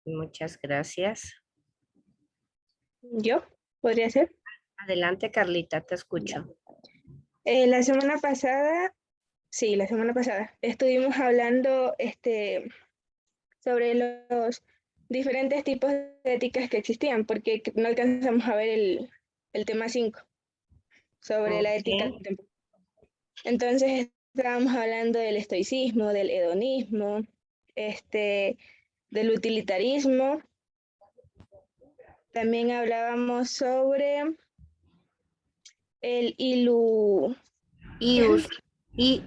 Muchas gracias. ¿Yo? ¿Podría ser? Adelante, Carlita, te escucho. La semana pasada, la semana pasada, estuvimos hablando sobre los diferentes tipos de éticas que existían, porque no alcanzamos a ver el tema 5 sobre la ética Ok. contemporánea. Entonces estábamos hablando del estoicismo, del hedonismo, del utilitarismo. También hablábamos sobre el Ius, y,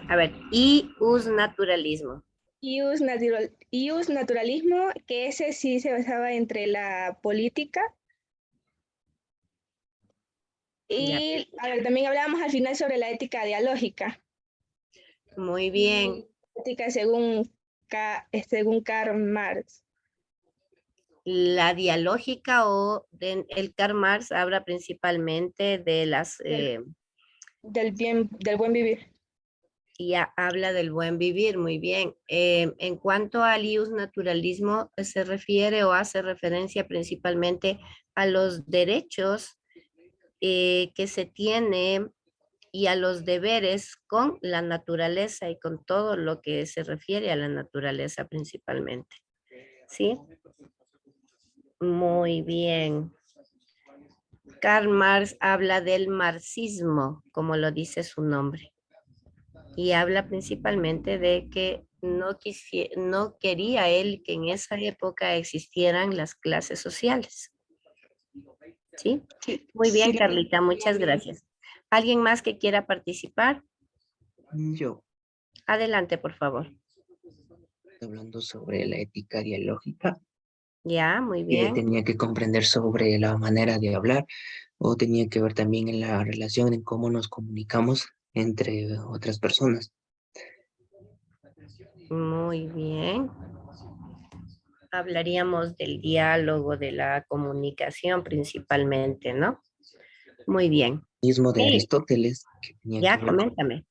a ver, ius naturalismo. ius naturalismo, que ese sí se basaba entre la política. Ya, Y a ver, también hablábamos al final sobre la ética dialógica. muy bien. Ética según Karl Marx. La dialógica el Karl Marx habla principalmente de las, Del buen vivir. ya habla del buen vivir, muy bien. En cuanto al ius naturalismo, se refiere o hace referencia principalmente a los derechos que se tiene y a los deberes con la naturaleza y con todo lo que se refiere a la naturaleza principalmente. ¿Sí? Muy bien. Karl Marx habla del marxismo, como lo dice su nombre, y habla principalmente de que no quería él que en esa época existieran las clases sociales. ¿Sí? Muy bien, Sí, Carlita, muchas gracias. ¿Alguien más que quiera participar? Yo, Adelante, por favor. hablando sobre la ética dialógica, Ya, muy que bien. tenía que comprender sobre la manera de hablar o tenía que ver también en la relación en cómo nos comunicamos entre otras personas. Muy bien. Hablaríamos del diálogo, de la comunicación principalmente, ¿no? Muy bien. Mismo de Sí, Aristóteles, que ya, coméntame.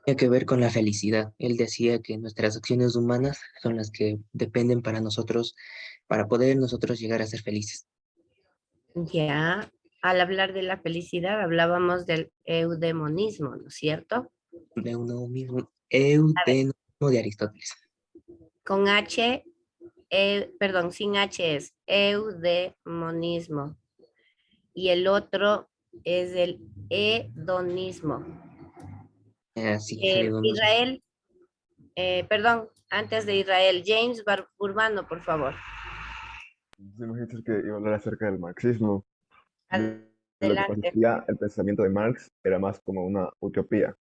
tenía que ver con la felicidad. Él decía que nuestras acciones humanas son las que dependen para nosotros, para poder nosotros llegar a ser felices. Ya, al hablar de la felicidad, hablábamos del eudemonismo, ¿no es cierto? De uno mismo, A ver, eudemonismo de Aristóteles. con H, perdón, sin H es eudemonismo. Y el otro es el hedonismo. Así, el hedonismo. Israel, perdón, antes de Israel, James Urbano, por favor. Sí, me dijiste que iba a hablar acerca del marxismo. Lo que pasa es Adelante. que ya el pensamiento de Marx era más como una utopía,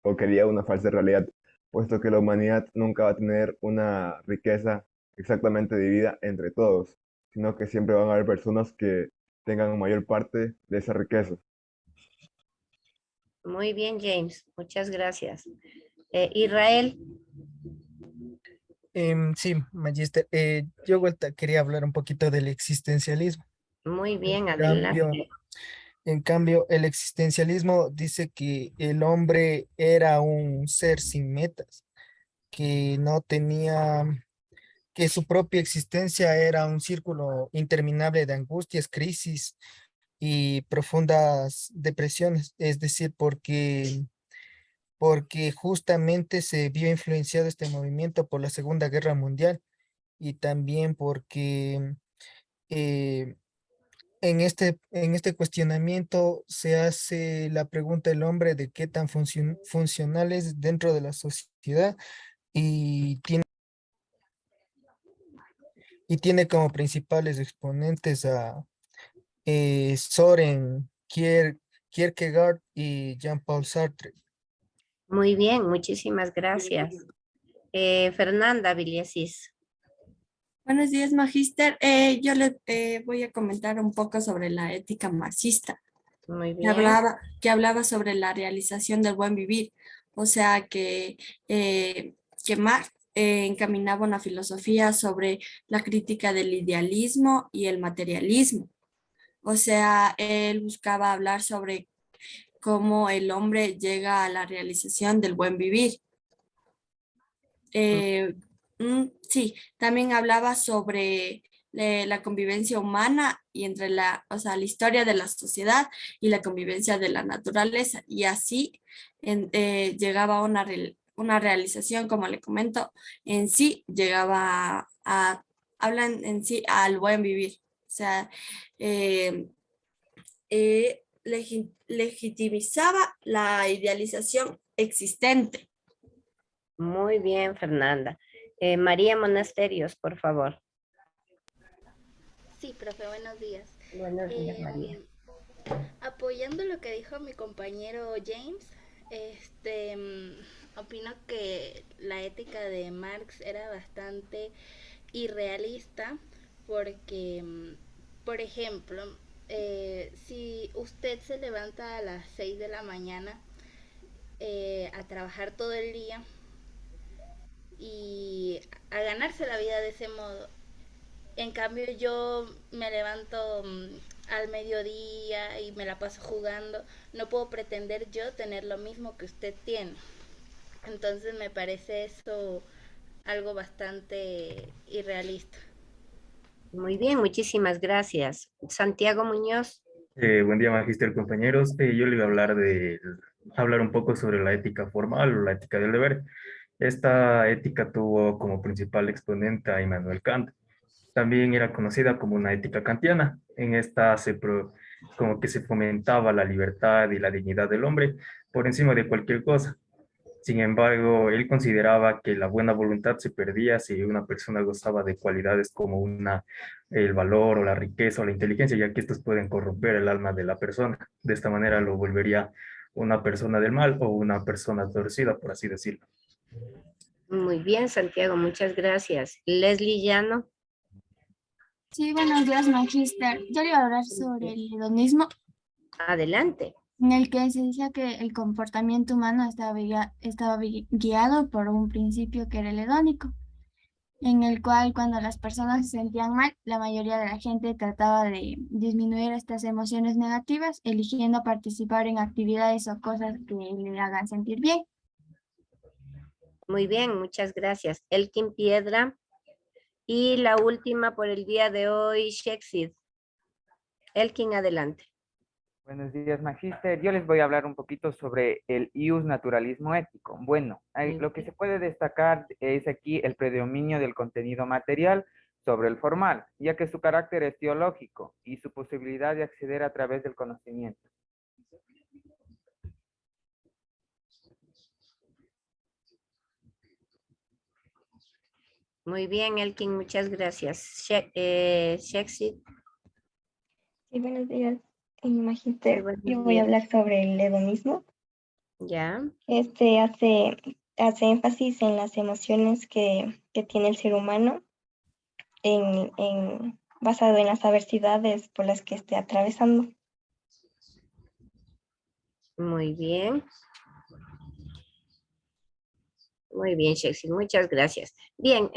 o quería una falsa realidad, puesto que la humanidad nunca va a tener una riqueza exactamente dividida entre todos, sino que siempre van a haber personas que tengan mayor parte de esa riqueza. Muy bien, James. Muchas gracias. Israel, Sí, Magister. Yo quería hablar un poquito del existencialismo. muy En bien, cambio, adelante. en cambio, el existencialismo dice que el hombre era un ser sin metas, que no tenía, que su propia existencia era un círculo interminable de angustias, crisis y profundas depresiones. Es decir, porque justamente se vio influenciado este movimiento por la Segunda Guerra Mundial y también porque eh, en este cuestionamiento se hace la pregunta del hombre de qué tan funcional es dentro de la sociedad y tiene como principales exponentes a Soren Kierkegaard y Jean-Paul Sartre. Muy bien, muchísimas gracias. Fernanda Villesís. Buenos días, Magíster. Yo le voy a comentar un poco sobre la ética marxista, Muy que bien. hablaba sobre la realización del buen vivir. O sea, que Marx encaminaba una filosofía sobre la crítica del idealismo y el materialismo. O sea, él buscaba hablar sobre cómo el hombre llega a la realización del buen vivir. Sí, también hablaba sobre la convivencia humana y entre o sea, la historia de la sociedad y la convivencia de la naturaleza. Y así llegaba a una realización, como le comento, en sí llegaba hablan en sí al buen vivir. O sea, eh, legitimizaba la idealización existente. Muy bien, Fernanda. María Monasterios, por favor. Sí, profe, buenos días. Buenos días, María. Apoyando lo que dijo mi compañero James, opino que la ética de Marx era bastante irrealista porque, por ejemplo, si usted se levanta a las 6 de la mañana a trabajar todo el día y a ganarse la vida de ese modo, en cambio yo me levanto al mediodía y me la paso jugando, no puedo pretender yo tener lo mismo que usted tiene. Entonces me parece eso algo bastante irrealista. Muy bien, muchísimas gracias. Santiago Muñoz. Buen día, magíster, compañeros. Yo le iba a hablar un poco sobre la ética formal o la ética del deber. Esta ética tuvo como principal exponente a Immanuel Kant. También era conocida como una ética kantiana. En esta como que se fomentaba la libertad y la dignidad del hombre por encima de cualquier cosa. Sin embargo, él consideraba que la buena voluntad se perdía si una persona gozaba de cualidades como el valor o la riqueza o la inteligencia, ya que estos pueden corromper el alma de la persona. De esta manera lo volvería una persona del mal o una persona torcida, por así decirlo. Muy bien, Santiago, muchas gracias. Leslie Llano. Sí, buenos días, magíster. Yo le iba a hablar sobre el hedonismo, Adelante. en el que se decía que el comportamiento humano estaba guiado por un principio que era el hedónico, en el cual cuando las personas se sentían mal, la mayoría de la gente trataba de disminuir estas emociones negativas, eligiendo participar en actividades o cosas que le hagan sentir bien. Muy bien, muchas gracias. Elkin Piedra. Y la última por el día de hoy, Shexid. Elkin, adelante. Buenos días, magíster. Yo les voy a hablar un poquito sobre el ius naturalismo ético. Bueno, lo que se puede destacar es aquí el predominio del contenido material sobre el formal, ya que su carácter es teológico y su posibilidad de acceder a través del conocimiento. Muy bien, Elkin, muchas gracias. Shexid. Sí, buenos días, magíster. Buenos Yo voy a días. hablar sobre el hedonismo. Ya. Este hace énfasis en las emociones que tiene el ser humano basado en las adversidades por las que esté atravesando. Muy bien. Muy bien, Shexid, muchas gracias. Bien,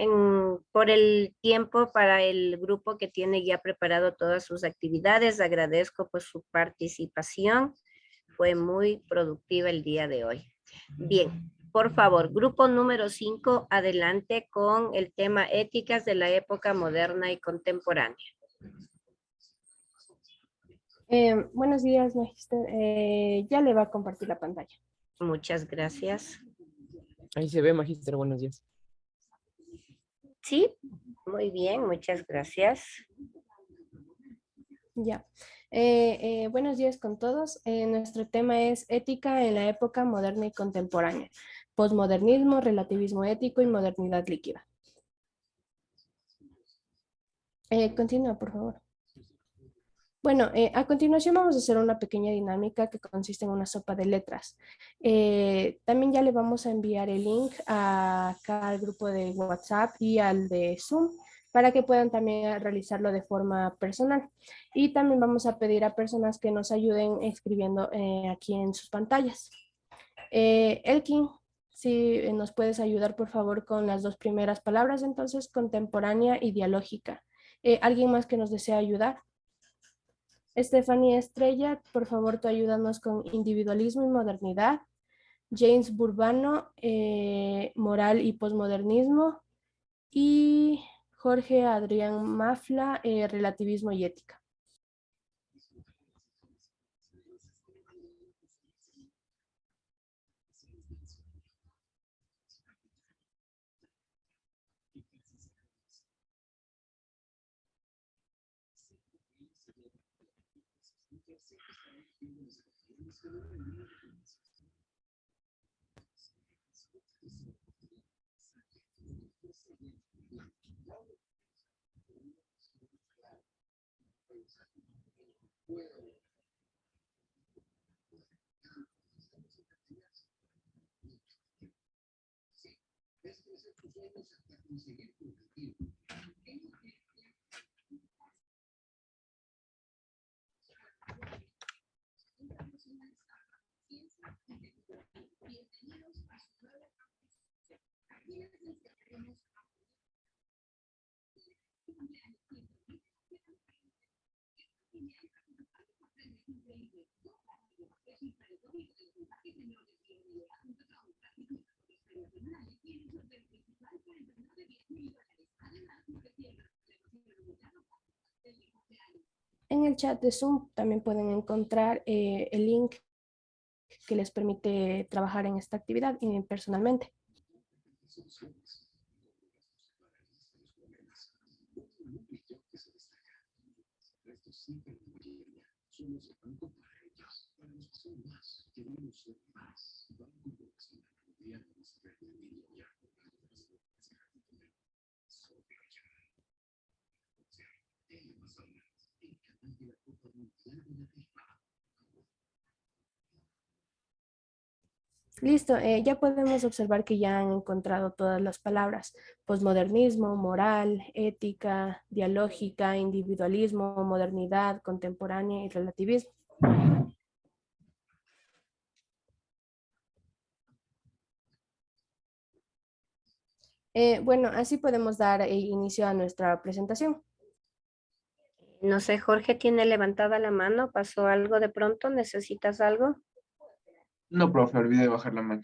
por el tiempo para el grupo que tiene ya preparado todas sus actividades, agradezco por su participación. Fue muy productiva el día de hoy. Bien, por favor, grupo número 5, adelante con el tema éticas de la época moderna y contemporánea. Buenos días, magíster. Ya le va a compartir la pantalla. Muchas gracias. Ahí se ve, magíster, buenos días. Sí, muy bien, muchas gracias. Ya. Buenos días con todos. Nuestro tema es ética en la época moderna y contemporánea. Posmodernismo, relativismo ético y modernidad líquida. Continúa, por favor. Bueno, a continuación vamos a hacer una pequeña dinámica que consiste en una sopa de letras. También ya le vamos a enviar el link acá al grupo de WhatsApp y al de Zoom para que puedan también realizarlo de forma personal. Y también vamos a pedir a personas que nos ayuden escribiendo aquí en sus pantallas. Elkin, si nos puedes ayudar por favor con las dos primeras palabras, entonces contemporánea y dialógica. ¿Alguien más que nos desea ayudar? Estefanía Estrella, por favor, tú ayúdanos con individualismo y modernidad. James Burbano, Moral y Posmodernismo, y Jorge Adrián Mafla, Relativismo y Ética. En el chat de Zoom también pueden encontrar el link que les permite trabajar en esta actividad personalmente. Listo, ya podemos observar que ya han encontrado todas las palabras: posmodernismo, moral, ética, dialógica, individualismo, modernidad, contemporánea y relativismo. Bueno, así podemos dar inicio a nuestra presentación. No sé, Jorge tiene levantada la mano. ¿Pasó algo de pronto? ¿Necesitas algo? No, profe, olvidé bajar la mano.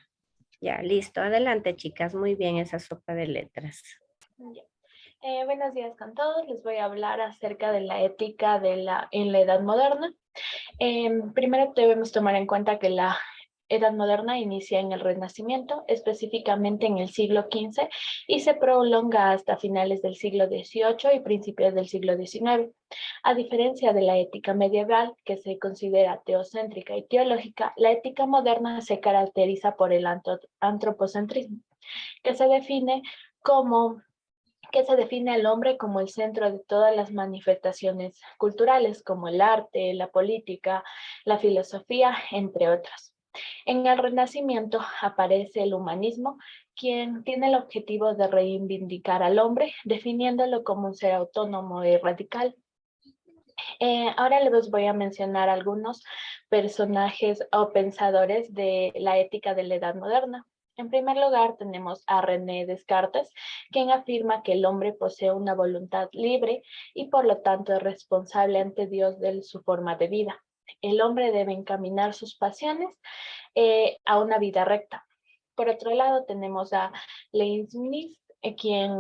Ya, listo. Adelante, chicas. Muy bien esa sopa de letras. Ya. Buenos días con todos. Les voy a hablar acerca de la ética en la Edad Moderna. Primero debemos tomar en cuenta que la Edad Moderna inicia en el Renacimiento, específicamente en el siglo XV, y se prolonga hasta finales del siglo XVIII y principios del siglo XIX. A diferencia de la ética medieval, que se considera teocéntrica y teológica, la ética moderna se caracteriza por el antropocentrismo, que se define al hombre como el centro de todas las manifestaciones culturales, como el arte, la política, la filosofía, entre otros. En el Renacimiento aparece el humanismo, quien tiene el objetivo de reivindicar al hombre, definiéndolo como un ser autónomo y radical. Ahora les voy a mencionar algunos personajes o pensadores de la ética de la Edad Moderna. En primer lugar, tenemos a René Descartes, quien afirma que el hombre posee una voluntad libre y por lo tanto es responsable ante Dios de su forma de vida. El hombre debe encaminar sus pasiones a una vida recta. Por otro lado, tenemos a Leibniz, quien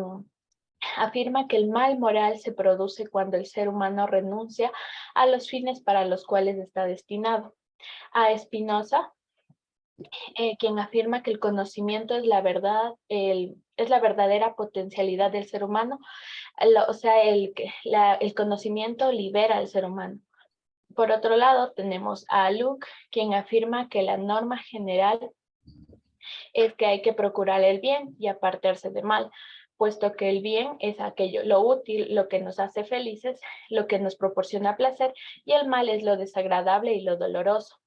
afirma que el mal moral se produce cuando el ser humano renuncia a los fines para los cuales está destinado. A Spinoza, quien afirma que el conocimiento es la verdad, es la verdadera potencialidad del ser humano, o sea, el conocimiento libera al ser humano. Por otro lado, tenemos a Locke, quien afirma que la norma general es que hay que procurar el bien y apartarse de mal, puesto que el bien es aquello, lo útil, lo que nos hace felices, lo que nos proporciona placer, y el mal es lo desagradable y lo doloroso.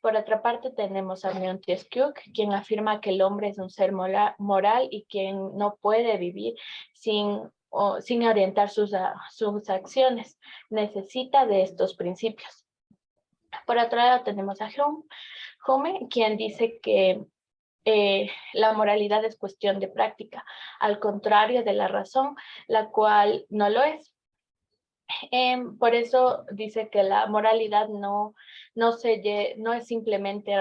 Por otra parte, tenemos a Montesquieu, quien afirma que el hombre es un ser moral y quien no puede vivir sin orientar sus acciones. Necesita de estos principios. Por otro lado, tenemos a Hume, quien dice que la moralidad es cuestión de práctica, al contrario de la razón, la cual no lo es. Por eso dice que la moralidad no es simplemente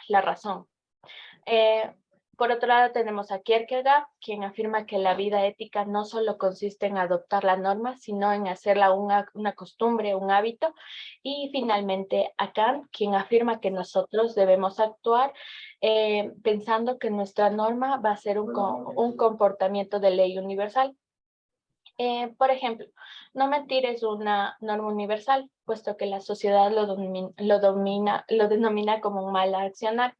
la razón, Por otro lado, tenemos a Kierkegaard, quien afirma que la vida ética no solo consiste en adoptar la norma, sino en hacerla una costumbre, un hábito. Y finalmente a Kant, quien afirma que nosotros debemos actuar pensando que nuestra norma va a ser un comportamiento de ley universal. Por ejemplo, no mentir es una norma universal, puesto que la sociedad lo denomina como un mal accionar.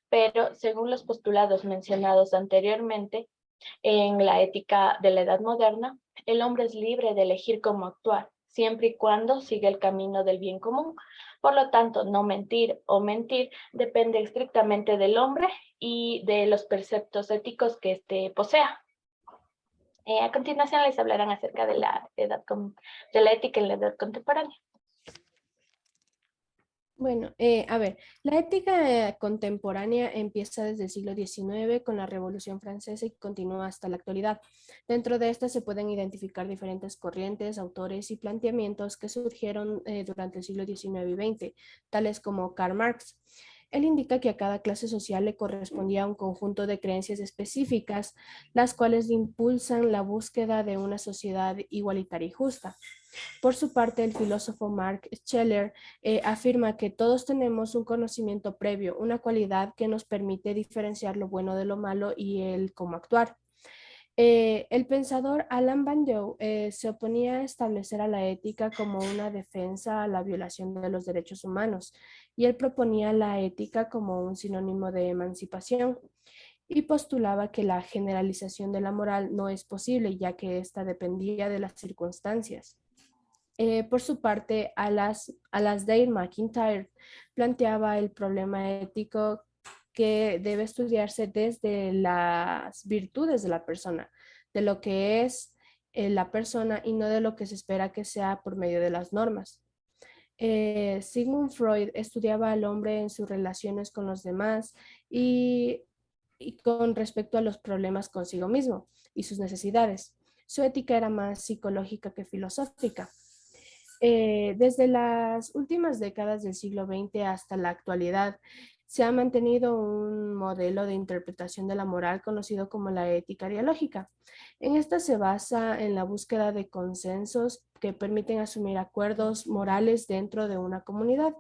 Pero según los postulados mencionados anteriormente, en la ética de la edad moderna, el hombre es libre de elegir cómo actuar, siempre y cuando siga el camino del bien común. Por lo tanto, no mentir o mentir depende estrictamente del hombre y de los preceptos éticos que éste posea. A continuación les hablarán acerca de la ética en la edad contemporánea. Bueno, a ver, la ética contemporánea empieza desde el siglo XIX con la Revolución Francesa y continúa hasta la actualidad. Dentro de esta se pueden identificar diferentes corrientes, autores y planteamientos que surgieron durante el siglo XIX y XX, tales como Karl Marx. Él indica que a cada clase social le correspondía un conjunto de creencias específicas, las cuales impulsan la búsqueda de una sociedad igualitaria y justa. Por su parte, el filósofo Mark Scheller afirma que todos tenemos un conocimiento previo, una cualidad que nos permite diferenciar lo bueno de lo malo y el cómo actuar. El pensador Alan Bandeau se oponía a establecer a la ética como una defensa a la violación de los derechos humanos y él proponía la ética como un sinónimo de emancipación y postulaba que la generalización de la moral no es posible ya que ésta dependía de las circunstancias. Por su parte, Alasdair MacIntyre planteaba el problema ético que debe estudiarse desde las virtudes de la persona, de lo que es la persona y no de lo que se espera que sea por medio de las normas. Sigmund Freud estudiaba al hombre en sus relaciones con los demás y con respecto a los problemas consigo mismo y sus necesidades. Su ética era más psicológica que filosófica. Desde las últimas décadas del siglo XX hasta la actualidad, se ha mantenido un modelo de interpretación de la moral conocido como la ética dialógica. En esta se basa en la búsqueda de consensos que permiten asumir acuerdos morales dentro de una comunidad.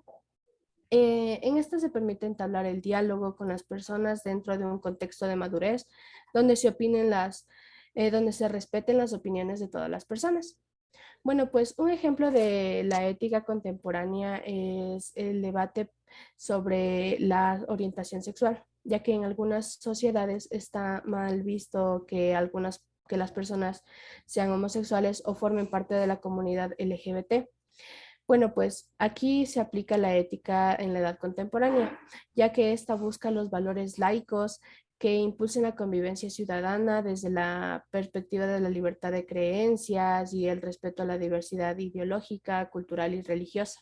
En esta se permite entablar el diálogo con las personas dentro de un contexto de madurez, donde donde se respeten las opiniones de todas las personas. Bueno, pues un ejemplo de la ética contemporánea es el debate sobre la orientación sexual, ya que en algunas sociedades está mal visto que las personas sean homosexuales o formen parte de la comunidad LGBT. Bueno, pues aquí se aplica la ética en la edad contemporánea, ya que esta busca los valores laicos que impulsen la convivencia ciudadana desde la perspectiva de la libertad de creencias y el respeto a la diversidad ideológica, cultural y religiosa.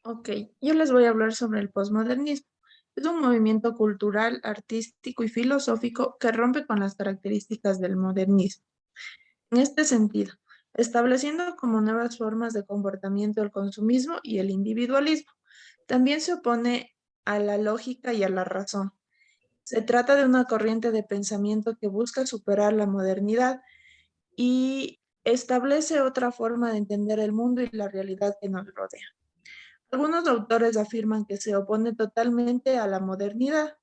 Ok, yo les voy a hablar sobre el posmodernismo. Es un movimiento cultural, artístico y filosófico que rompe con las características del modernismo. En este sentido, estableciendo como nuevas formas de comportamiento el consumismo y el individualismo. También se opone a la lógica y a la razón. Se trata de una corriente de pensamiento que busca superar la modernidad y establece otra forma de entender el mundo y la realidad que nos rodea. Algunos autores afirman que se opone totalmente a la modernidad.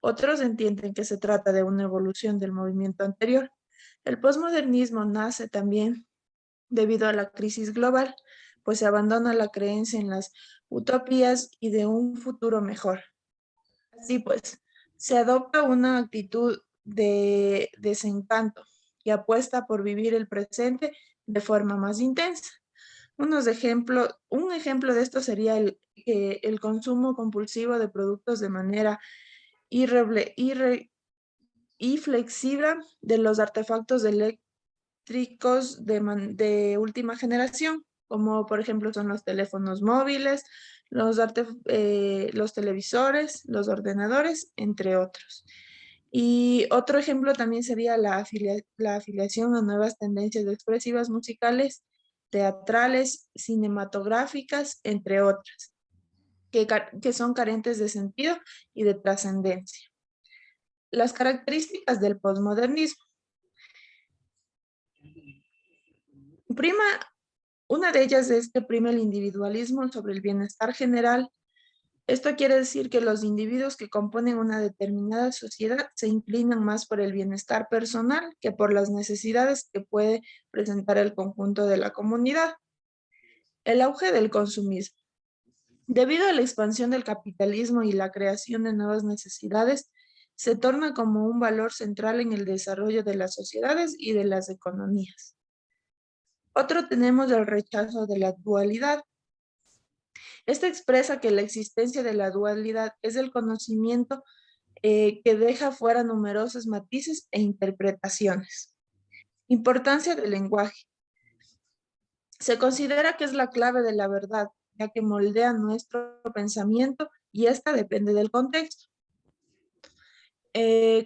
Otros entienden que se trata de una evolución del movimiento anterior. El posmodernismo nace también debido a la crisis global, pues se abandona la creencia en las utopías y de un futuro mejor. Así pues, se adopta una actitud de desencanto que apuesta por vivir el presente de forma más intensa. Un ejemplo de esto sería el consumo compulsivo de productos de manera inflexible de los artefactos eléctricos de última generación, como por ejemplo son los teléfonos móviles, los televisores, los ordenadores, entre otros. Y otro ejemplo también sería la afiliación a nuevas tendencias expresivas musicales, teatrales, cinematográficas, entre otras, que son carentes de sentido y de trascendencia. Las características del posmodernismo. Una de ellas es que prima el individualismo sobre el bienestar general. Esto quiere decir que los individuos que componen una determinada sociedad se inclinan más por el bienestar personal que por las necesidades que puede presentar el conjunto de la comunidad. El auge del consumismo. Debido a la expansión del capitalismo y la creación de nuevas necesidades, se torna como un valor central en el desarrollo de las sociedades y de las economías. Otro tenemos el rechazo de la dualidad. Esto expresa que la existencia de la dualidad es el conocimiento que deja fuera numerosos matices e interpretaciones. Importancia del lenguaje. Se considera que es la clave de la verdad, ya que moldea nuestro pensamiento y esta depende del contexto.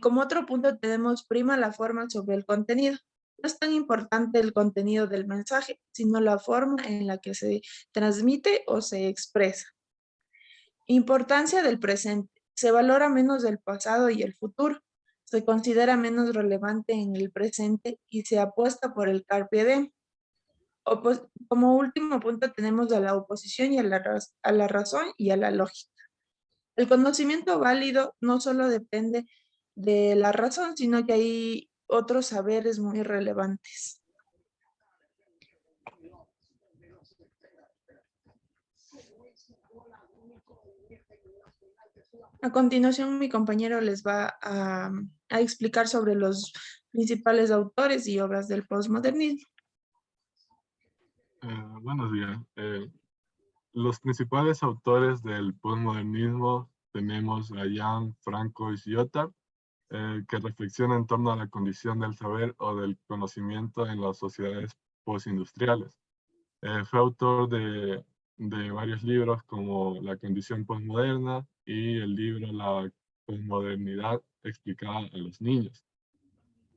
Como otro punto tenemos prima la forma sobre el contenido. No es tan importante el contenido del mensaje, sino la forma en la que se transmite o se expresa. Importancia del presente. Se valora menos el pasado y el futuro. Se considera menos relevante en el presente y se apuesta por el carpe diem. Como último punto tenemos a la oposición y a la razón y a la lógica. El conocimiento válido no solo depende de la razón, sino que hay otros saberes muy relevantes. A continuación, mi compañero les va a explicar sobre los principales autores y obras del posmodernismo. Buenos días. Los principales autores del posmodernismo tenemos a Jan Francois Lyotard, que reflexiona en torno a la condición del saber o del conocimiento en las sociedades postindustriales. Fue autor de varios libros como La condición posmoderna y el libro La posmodernidad explicada a los niños.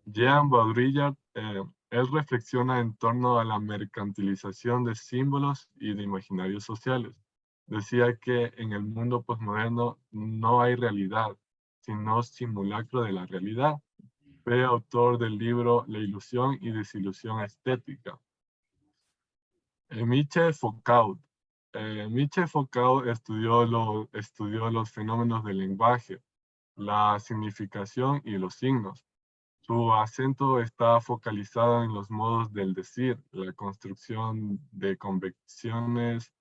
Jean Baudrillard, él reflexiona en torno a la mercantilización de símbolos y de imaginarios sociales. Decía que en el mundo posmoderno no hay realidad, sino simulacro de la realidad. Fue autor del libro La ilusión y desilusión estética. Michel Foucault. Michel Foucault estudió los fenómenos del lenguaje, la significación y los signos. Su acento está focalizado en los modos del decir, la construcción de convenciones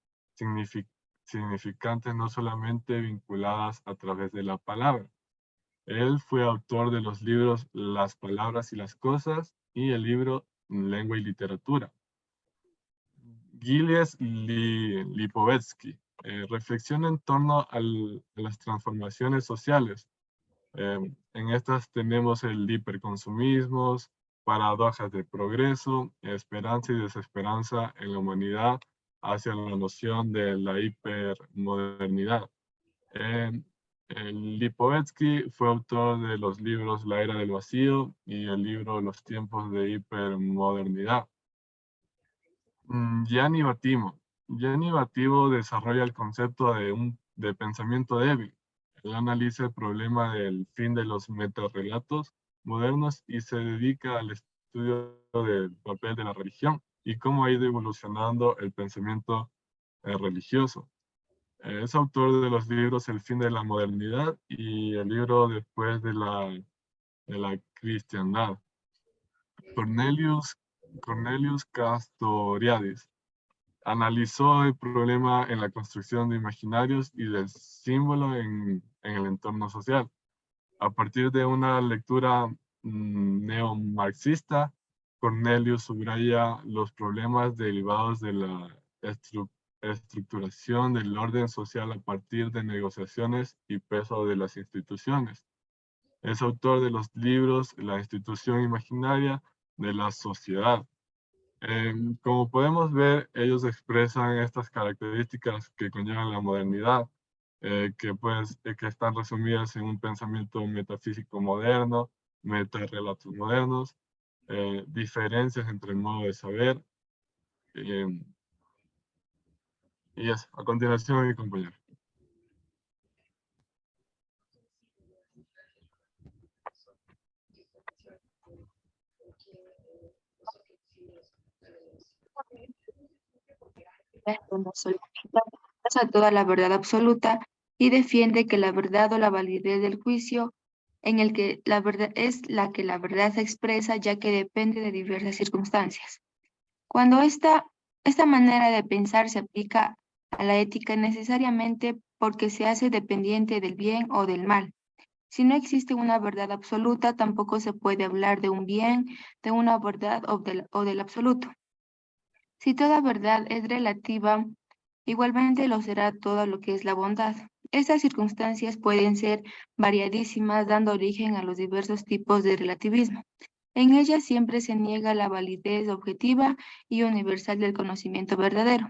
significantes no solamente vinculadas a través de la palabra. Él fue autor de los libros Las palabras y las cosas y el libro Lengua y literatura. Gilles Lipovetsky reflexiona en torno a las transformaciones sociales. En estas tenemos el hiperconsumismo, paradojas de progreso, esperanza y desesperanza en la humanidad hacia la noción de la hipermodernidad. Lipovetsky fue autor de los libros La era del vacío y el libro Los tiempos de hipermodernidad. Gianni Battimo. Gianni Battimo desarrolla el concepto de pensamiento débil. Él analiza el problema del fin de los metarrelatos modernos y se dedica al estudio del papel de la religión y cómo ha ido evolucionando el pensamiento religioso. Es autor de los libros El fin de la modernidad y el libro Después de la cristiandad. Cornelius Castoriadis analizó el problema en la construcción de imaginarios y del símbolo en el entorno social. A partir de una lectura neomarxista, Cornelius subraya los problemas derivados de la estructuración del orden social a partir de negociaciones y peso de las instituciones. Es autor de los libros La institución imaginaria de la sociedad. Como podemos ver, ellos expresan estas características que conllevan la modernidad. que están resumidas en un pensamiento metafísico moderno, metarrelatos modernos, diferencias entre el modo de saber, y eso. A continuación, mi compañero. Donde solicita a toda la verdad absoluta y defiende que la verdad o la validez del juicio en el que la verdad es la que la verdad se expresa, ya que depende de diversas circunstancias. Cuando esta manera de pensar se aplica a la ética necesariamente porque se hace dependiente del bien o del mal. Si no existe una verdad absoluta, tampoco se puede hablar de un bien, de una verdad o del absoluto. Si toda verdad es relativa, igualmente lo será todo lo que es la bondad. Estas circunstancias pueden ser variadísimas, dando origen a los diversos tipos de relativismo. En ellas siempre se niega la validez objetiva y universal del conocimiento verdadero.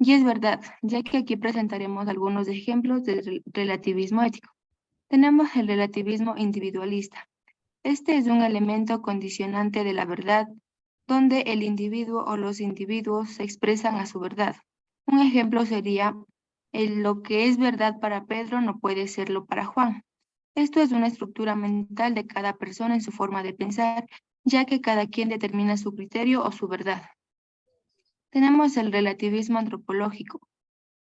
Y es verdad, ya que aquí presentaremos algunos ejemplos del relativismo ético. Tenemos el relativismo individualista. Este es un elemento condicionante de la verdad, donde el individuo o los individuos se expresan a su verdad. Un ejemplo sería, lo que es verdad para Pedro no puede serlo para Juan. Esto es una estructura mental de cada persona en su forma de pensar, ya que cada quien determina su criterio o su verdad. Tenemos el relativismo antropológico.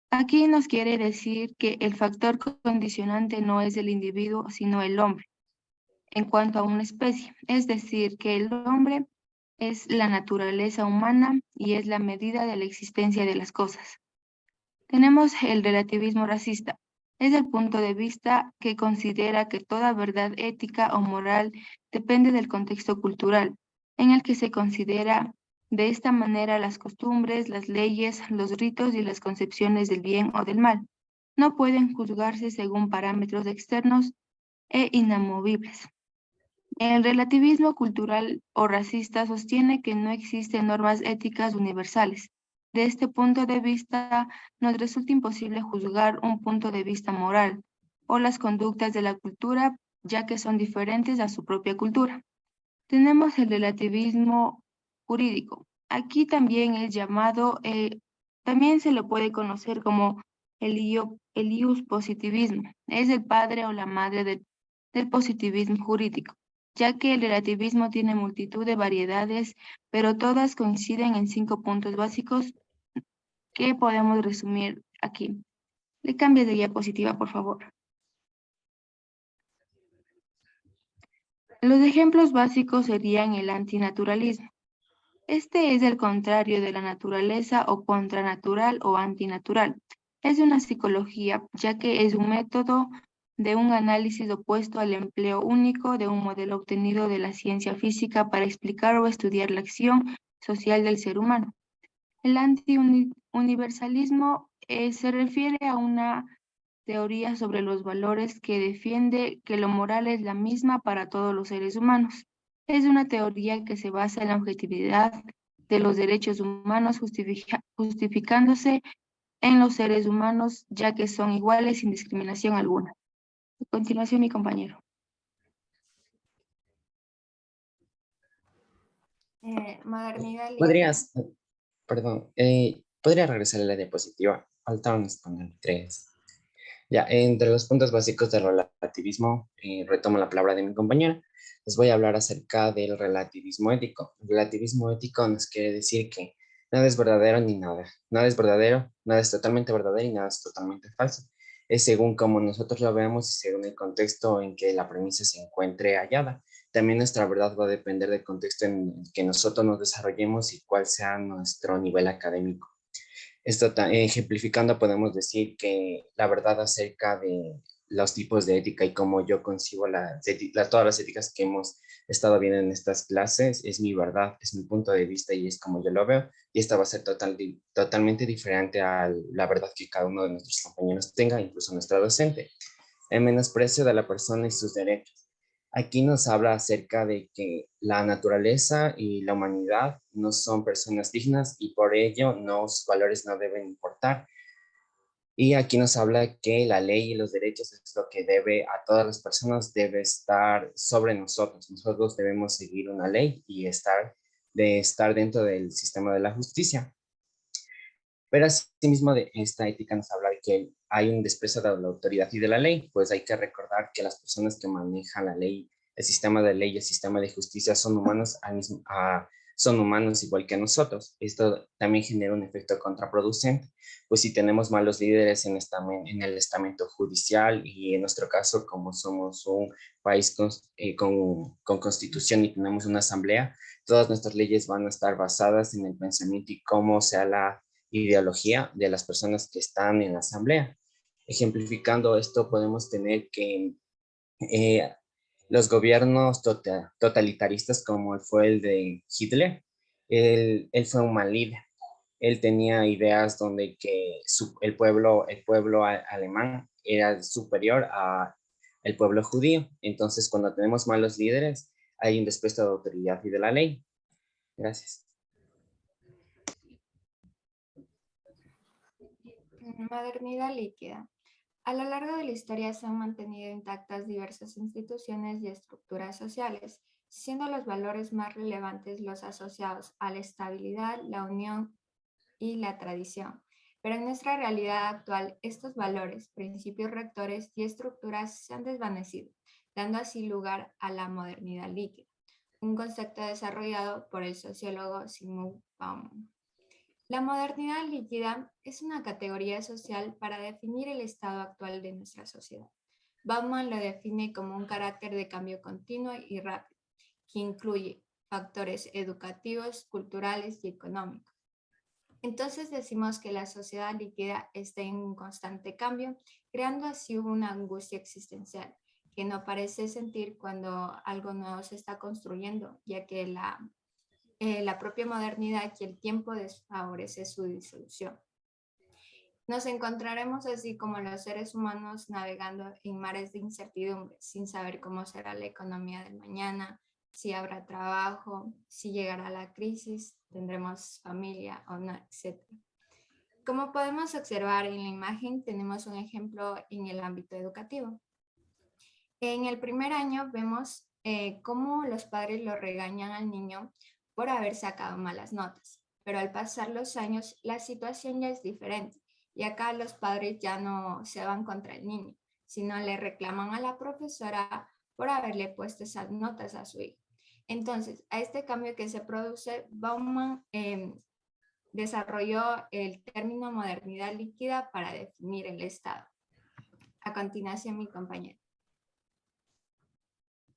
Aquí nos quiere decir que el factor condicionante no es el individuo, sino el hombre, en cuanto a una especie. Es decir, que el hombre es la naturaleza humana y es la medida de la existencia de las cosas. Tenemos el relativismo racista. Es el punto de vista que considera que toda verdad ética o moral depende del contexto cultural, en el que se considera de esta manera las costumbres, las leyes, los ritos y las concepciones del bien o del mal. No pueden juzgarse según parámetros externos e inamovibles. El relativismo cultural o racista sostiene que no existen normas éticas universales. De este punto de vista, nos resulta imposible juzgar un punto de vista moral o las conductas de la cultura, ya que son diferentes a su propia cultura. Tenemos el relativismo jurídico. Aquí también es llamado, también se lo puede conocer como el ius positivismo. Es el padre o la madre del positivismo jurídico, ya que el relativismo tiene multitud de variedades, pero todas coinciden en 5 puntos básicos que podemos resumir aquí. Le cambie de diapositiva, por favor. Los ejemplos básicos serían el antinaturalismo. Este es el contrario de la naturaleza o contranatural o antinatural. Es una psicología, ya que es un método de un análisis opuesto al empleo único de un modelo obtenido de la ciencia física para explicar o estudiar la acción social del ser humano. El antiuniversalismo se refiere a una teoría sobre los valores que defiende que lo moral es la misma para todos los seres humanos. Es una teoría que se basa en la objetividad de los derechos humanos justificándose en los seres humanos, ya que son iguales sin discriminación alguna. A continuación, mi compañero. Modernidad. Podrías, perdón, podría regresar a la diapositiva. Faltaban exponer 3. Ya, entre los puntos básicos del relativismo, retomo la palabra de mi compañera, les voy a hablar acerca del relativismo ético. El relativismo ético nos quiere decir que nada es verdadero ni nada. Nada es verdadero, nada es totalmente verdadero y nada es totalmente falso. Es según como nosotros lo vemos y según el contexto en que la premisa se encuentre hallada. También nuestra verdad va a depender del contexto en el que nosotros nos desarrollemos y cuál sea nuestro nivel académico. Esto ejemplificando podemos decir que la verdad acerca de los tipos de ética y cómo yo concibo todas las éticas que hemos estado viendo en estas clases es mi verdad, es mi punto de vista y es como yo lo veo, y esta va a ser totalmente diferente a la verdad que cada uno de nuestros compañeros tenga, incluso nuestra docente. El menosprecio de la persona y sus derechos. Aquí nos habla acerca de que la naturaleza y la humanidad no son personas dignas y por ello sus valores no deben importar. Y aquí nos habla que la ley y los derechos es lo que debe a todas las personas, debe estar sobre nosotros. Nosotros debemos seguir una ley y estar dentro del sistema de la justicia. Pero asimismo de esta ética nos habla de que hay un desprecio de la autoridad y de la ley, pues hay que recordar que las personas que manejan la ley, el sistema de ley y el sistema de justicia son humanos, son humanos igual que nosotros. Esto también genera un efecto contraproducente, pues si tenemos malos líderes en el estamento judicial y en nuestro caso, como somos un país con constitución y tenemos una asamblea, todas nuestras leyes van a estar basadas en el pensamiento y cómo sea la ideología de las personas que están en la asamblea. Ejemplificando esto, podemos tener que los gobiernos totalitaristas, como fue el de Hitler, él fue un mal líder. Él tenía ideas donde que el pueblo alemán era superior al pueblo judío. Entonces, cuando tenemos malos líderes, hay un desprecio de la autoridad y de la ley. Gracias. Modernidad líquida. A lo largo de la historia se han mantenido intactas diversas instituciones y estructuras sociales, siendo los valores más relevantes los asociados a la estabilidad, la unión y la tradición. Pero en nuestra realidad actual, estos valores, principios rectores y estructuras se han desvanecido, dando así lugar a la modernidad líquida, un concepto desarrollado por el sociólogo Zygmunt Bauman. La modernidad líquida es una categoría social para definir el estado actual de nuestra sociedad. Bauman lo define como un carácter de cambio continuo y rápido, que incluye factores educativos, culturales y económicos. Entonces decimos que la sociedad líquida está en un constante cambio, creando así una angustia existencial que no parece sentir cuando algo nuevo se está construyendo, ya que la propia modernidad y el tiempo desfavorece su disolución. Nos encontraremos así como los seres humanos navegando en mares de incertidumbre, sin saber cómo será la economía del mañana, si habrá trabajo, si llegará la crisis, tendremos familia o no, etc. Como podemos observar en la imagen, tenemos un ejemplo en el ámbito educativo. En el primer año vemos cómo los padres lo regañan al niño por haber sacado malas notas, pero al pasar los años la situación ya es diferente y acá los padres ya no se van contra el niño, sino le reclaman a la profesora por haberle puesto esas notas a su hijo. Entonces, a este cambio que se produce, Bauman desarrolló el término modernidad líquida para definir el estado. A continuación, mi compañero.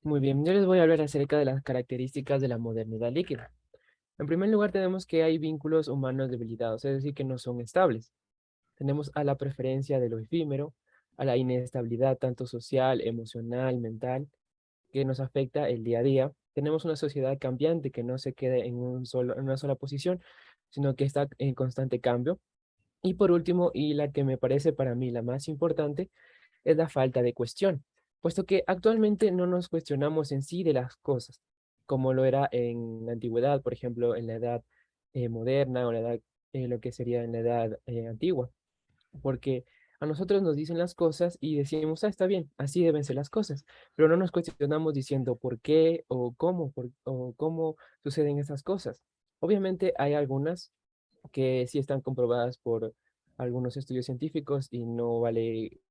Muy bien, yo les voy a hablar acerca de las características de la modernidad líquida. En primer lugar, tenemos que hay vínculos humanos debilitados, es decir, que no son estables. Tenemos a la preferencia de lo efímero, a la inestabilidad tanto social, emocional, mental, que nos afecta el día a día. Tenemos una sociedad cambiante que no se queda en una sola posición, sino que está en constante cambio. Y por último, y la que me parece para mí la más importante, es la falta de cuestión, puesto que actualmente no nos cuestionamos en sí de las cosas, como lo era en la antigüedad, por ejemplo, en la edad moderna o la edad, lo que sería en la edad antigua, porque a nosotros nos dicen las cosas y decimos, ah, está bien, así deben ser las cosas, pero no nos cuestionamos diciendo por qué o cómo suceden esas cosas. Obviamente hay algunas que sí están comprobadas por algunos estudios científicos y no vale